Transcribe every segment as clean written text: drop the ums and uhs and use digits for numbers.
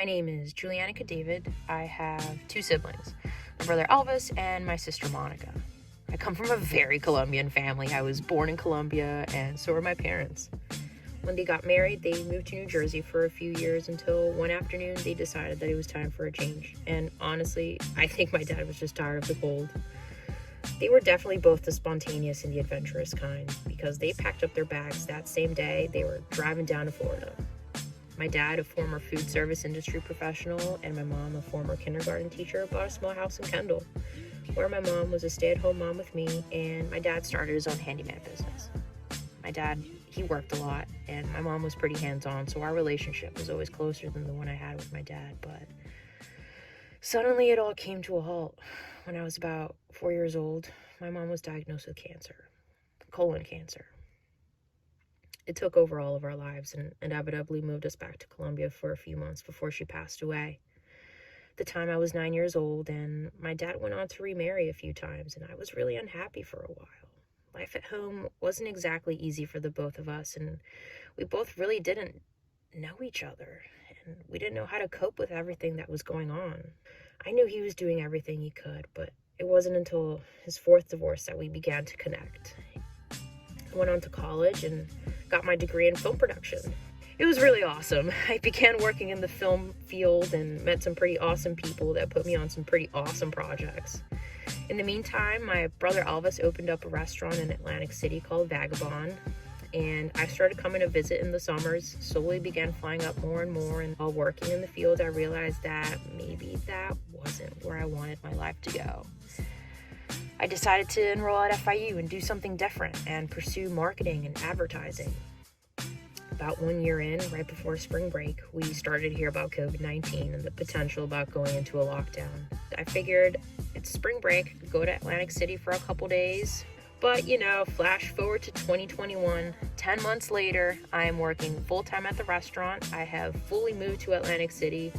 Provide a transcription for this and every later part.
My name is Julianica David. I have two siblings, my brother Elvis and my sister Monica. I come from a very Colombian family. I was born in Colombia, and so were my parents. When they got married, they moved to New Jersey for a few years until one afternoon they decided that it was time for a change. And honestly, I think my dad was just tired of the cold. They were definitely both the spontaneous and the adventurous kind, because they packed up their bags that same day. They were driving down to Florida. My dad, a former food service industry professional, and my mom, a former kindergarten teacher, bought a small house in Kendall, where my mom was a stay-at-home mom with me, and my dad started his own handyman business. My dad, he worked a lot, and my mom was pretty hands-on, so our relationship was always closer than the one I had with my dad. But suddenly it all came to a halt. When I was about 4 years old, my mom was diagnosed with cancer, colon cancer. It took over all of our lives and inevitably moved us back to Colombia for a few months before she passed away. At the time, I was 9 years old, and my dad went on to remarry a few times, and I was really unhappy for a while. Life at home wasn't exactly easy for the both of us, and we both really didn't know each other, and we didn't know how to cope with everything that was going on. I knew he was doing everything he could, but it wasn't until his fourth divorce that we began to connect. I went on to college and got my degree in film production. It was really awesome. I began working in the film field and met some pretty awesome people that put me on some pretty awesome projects. In the meantime, my brother Elvis opened up a restaurant in Atlantic City called Vagabond, and I started coming to visit in the summers, slowly began flying up more and more, and while working in the field, I realized that maybe that wasn't where I wanted my life to go. I decided to enroll at FIU and do something different and pursue marketing and advertising. About 1 year in, right before spring break, we started to hear about COVID-19 and the potential about going into a lockdown. I figured it's spring break, go to Atlantic City for a couple days. But, flash forward to 2021, 10 months later, I am working full-time at the restaurant. I have fully moved to Atlantic City.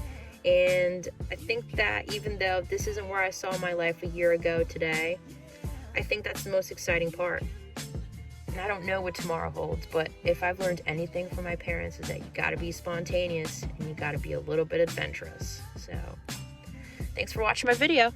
And I think that even though this isn't where I saw my life a year ago today, I think that's the most exciting part. And I don't know what tomorrow holds, but if I've learned anything from my parents is that you gotta be spontaneous and you gotta be a little bit adventurous. So, thanks for watching my video.